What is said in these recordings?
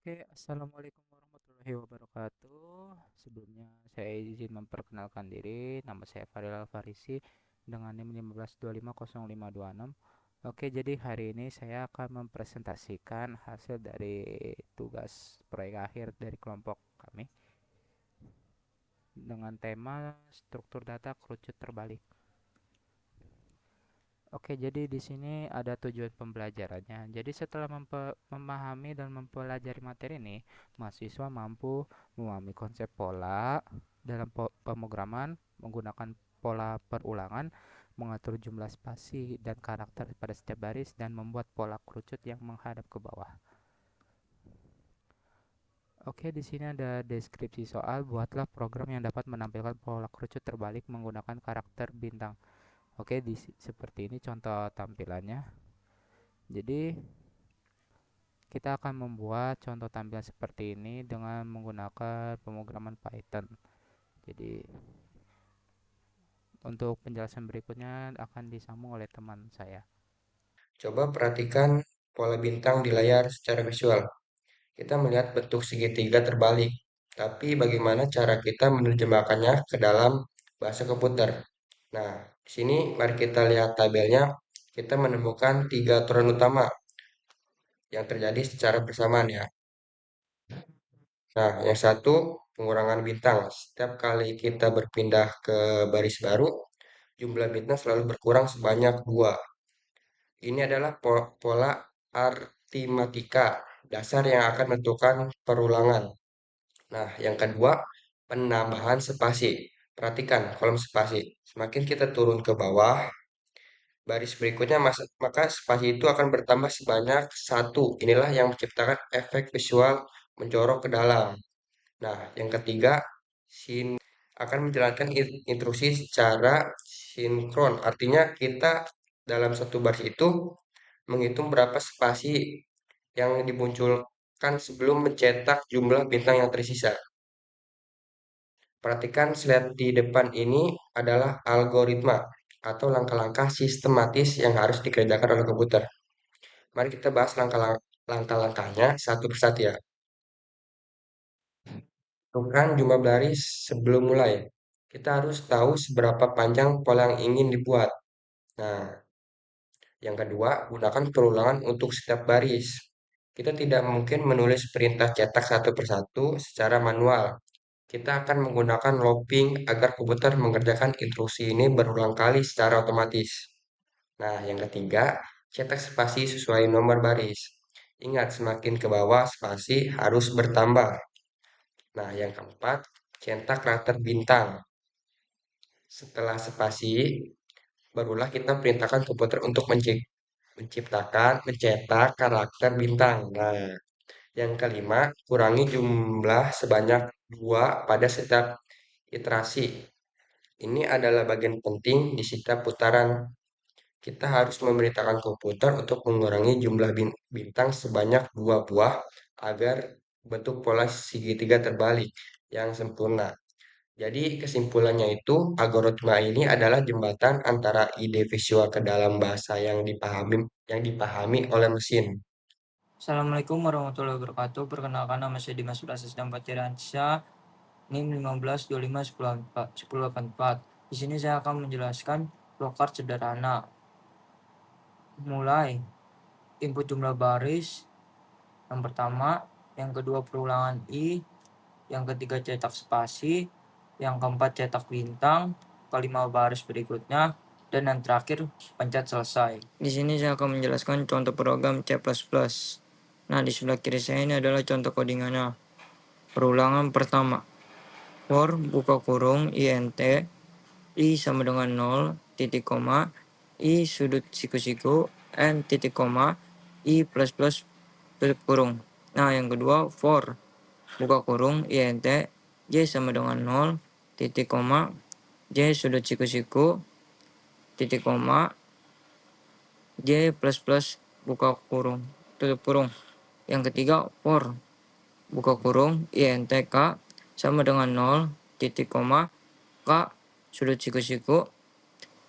Oke, assalamualaikum warahmatullahi wabarakatuh. Sebelumnya saya izin memperkenalkan diri. Nama saya Faril Alfarisi dengan NIM 15250526. Oke, jadi hari ini saya akan mempresentasikan hasil dari tugas proyek akhir dari kelompok kami dengan tema struktur data kerucut terbalik. Oke, jadi di sini ada tujuan pembelajarannya. Jadi setelah memahami dan mempelajari materi ini, mahasiswa mampu memahami konsep pola dalam pemrograman, menggunakan pola perulangan, mengatur jumlah spasi dan karakter pada setiap baris, dan membuat pola kerucut yang menghadap ke bawah. Oke, di sini ada deskripsi soal. Buatlah program yang dapat menampilkan pola kerucut terbalik menggunakan karakter bintang. Oke, seperti ini contoh tampilannya. Jadi kita akan membuat contoh tampilan seperti ini dengan menggunakan pemrograman Python. Jadi untuk penjelasan berikutnya akan disambung oleh teman saya. Coba perhatikan pola bintang di layar secara visual. Kita melihat bentuk segitiga terbalik, tapi bagaimana cara kita menerjemahkannya ke dalam bahasa komputer? Nah, di sini mari kita lihat tabelnya. Kita menemukan tiga aturan utama yang terjadi secara bersamaan ya. Nah, yang satu, pengurangan bintang. Setiap kali kita berpindah ke baris baru, jumlah bintang selalu berkurang sebanyak 2. Ini adalah pola aritmatika dasar yang akan menentukan perulangan. Nah, yang kedua, penambahan spasi. Perhatikan kolom spasi. Semakin kita turun ke bawah, baris berikutnya maka spasi itu akan bertambah sebanyak satu. Inilah yang menciptakan efek visual mencorok ke dalam. Nah, yang ketiga, akan menjalankan intrusi secara sinkron. Artinya kita dalam satu baris itu menghitung berapa spasi yang dimunculkan sebelum mencetak jumlah bintang yang tersisa. Perhatikan slide di depan ini adalah algoritma atau langkah-langkah sistematis yang harus dikerjakan oleh komputer. Mari kita bahas langkah-langkahnya satu persatu ya. Tentukan jumlah baris sebelum mulai. Kita harus tahu seberapa panjang pola yang ingin dibuat. Nah, yang kedua, gunakan perulangan untuk setiap baris. Kita tidak mungkin menulis perintah cetak satu persatu secara manual. Kita akan menggunakan looping agar komputer mengerjakan instruksi ini berulang kali secara otomatis. Nah, yang ketiga, cetak spasi sesuai nomor baris. Ingat, semakin ke bawah spasi harus bertambah. Nah, yang keempat, cetak karakter bintang. Setelah spasi, barulah kita perintahkan komputer untuk mencetak karakter bintang. Nah, yang kelima, kurangi jumlah sebanyak 2 pada setiap iterasi. Ini adalah bagian penting di setiap putaran. Kita harus memerintahkan komputer untuk mengurangi jumlah bintang sebanyak 2 buah agar bentuk pola segitiga terbalik yang sempurna. Jadi kesimpulannya itu, algoritma ini adalah jembatan antara ide visual ke dalam bahasa yang dipahami oleh mesin. Assalamualaikum warahmatullahi wabarakatuh. Perkenalkan, nama saya Dimas Prasetya Patiransyah, NIM 15251084. Di sini saya akan menjelaskan flowchart sederhana. Mulai input jumlah baris yang pertama, yang kedua perulangan i, yang ketiga cetak spasi, yang keempat cetak bintang, kelima baris berikutnya, dan yang terakhir pencet selesai. Di sini saya akan menjelaskan contoh program C++. Nah, di sebelah kiri saya ini adalah contoh codingannya. Perulangan pertama, for buka kurung int i sama dengan 0 titik koma i sudut siku-siku n titik koma i plus plus tutup kurung. Nah, yang kedua, for buka kurung int j sama dengan 0 titik koma j sudut siku-siku titik koma j plus plus buka kurung tutup kurung. Yang ketiga, for buka kurung int k sama dengan 0 titik koma k sudut siku-siku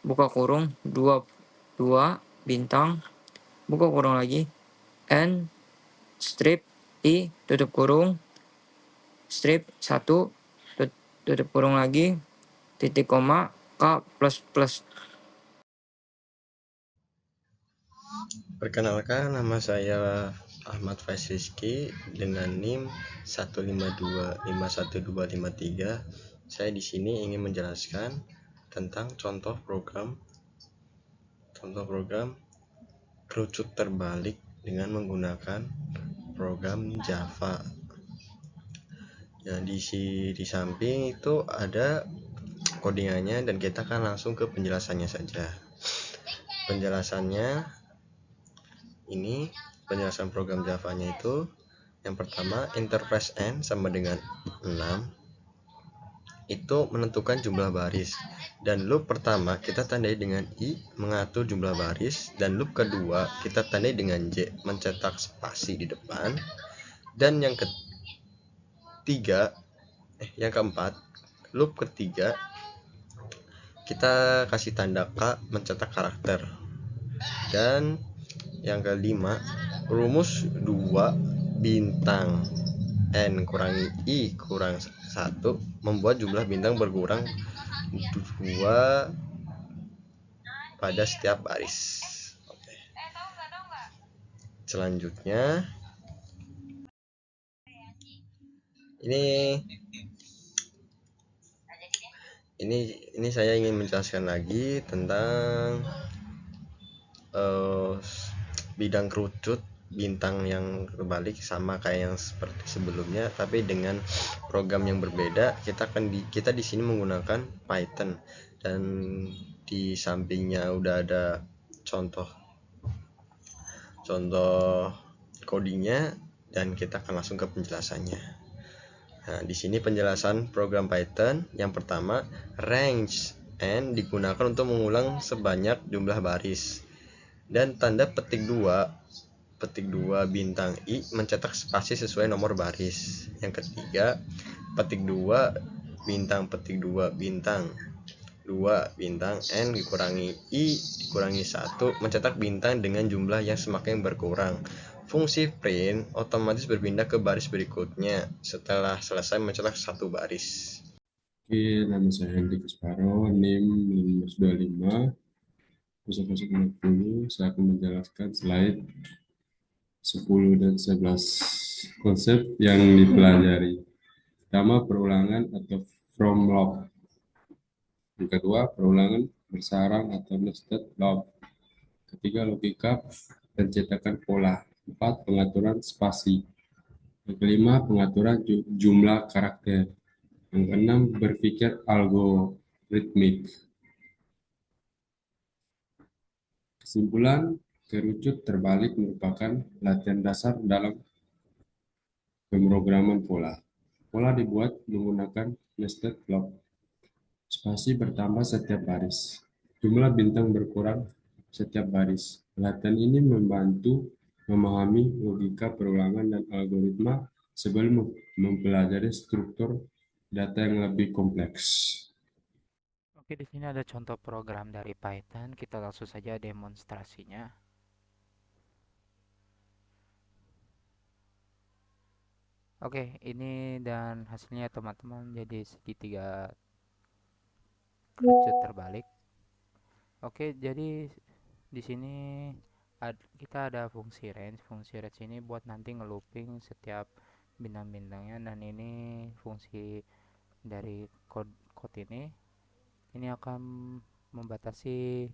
buka kurung 2 bintang buka kurung lagi n strip I tutup kurung strip 1 tutup kurung lagi titik koma K plus plus. Perkenalkan, nama saya Ahmad Faiz Rizky dengan NIM 1525123. Saya di sini ingin menjelaskan tentang contoh program kerucut terbalik dengan menggunakan program Java. Nah, di samping itu ada codingannya dan kita akan langsung ke penjelasannya saja. Penjelasan program Java-nya itu yang pertama, interface n sama dengan 6 itu menentukan jumlah baris, dan loop pertama kita tandai dengan i mengatur jumlah baris, dan loop kedua kita tandai dengan j mencetak spasi di depan, dan yang keempat loop ketiga kita kasih tanda k mencetak karakter, dan yang kelima rumus 2 bintang n kurangi i kurang 1 membuat jumlah bintang berkurang 2 pada setiap baris. Oke. Selanjutnya ini saya ingin menjelaskan lagi tentang bidang kerucut bintang yang terbalik, sama kayak yang seperti sebelumnya, tapi dengan program yang berbeda. Kita di sini menggunakan Python, dan di sampingnya udah ada contoh codingnya, dan kita akan langsung ke penjelasannya. Nah, di sini penjelasan program Python. Yang pertama, range n digunakan untuk mengulang sebanyak jumlah baris, dan tanda petik 2 bintang i mencetak spasi sesuai nomor baris. Yang ketiga, petik 2 bintang 2 bintang n dikurangi i dikurangi 1 mencetak bintang dengan jumlah yang semakin berkurang. Fungsi print otomatis berpindah ke baris berikutnya setelah selesai mencetak satu baris. Oke, nama saya Hendy Kusparo, NIM 1525 0060. Saya akan menjelaskan slide 10 dan 11 konsep yang dipelajari. Pertama, perulangan atau from loop. Yang kedua, perulangan bersarang atau nested loop. Ketiga, logika pencetakan pola. 4, pengaturan spasi. Yang kelima, pengaturan jumlah karakter. Yang keenam, berpikir algoritmik. Kesimpulan, kerucut terbalik merupakan latihan dasar dalam pemrograman pola. Pola dibuat menggunakan nested loop. Spasi bertambah setiap baris. Jumlah bintang berkurang setiap baris. Latihan ini membantu memahami logika perulangan dan algoritma sebelum mempelajari struktur data yang lebih kompleks. Oke, di sini ada contoh program dari Python. Kita langsung saja demonstrasinya. Oke, ini dan hasilnya teman-teman jadi segitiga kerucut terbalik. Oke, jadi di sini kita ada fungsi range. Fungsi range ini buat nanti ngelooping setiap bintang-bintangnya, dan ini fungsi dari code ini. Ini akan membatasi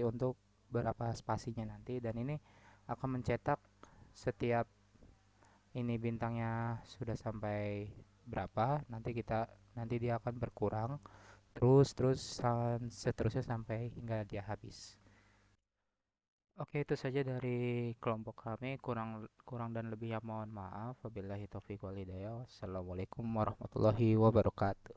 untuk berapa spasinya nanti, dan ini akan mencetak setiap ini bintangnya sudah sampai berapa, nanti dia akan berkurang terus seterusnya sampai hingga dia habis. Oke, itu saja dari kelompok kami. Kurang dan lebihnya mohon maaf. Wabillahi taufiq wal hidayah. Wassalamualaikum warahmatullahi wabarakatuh.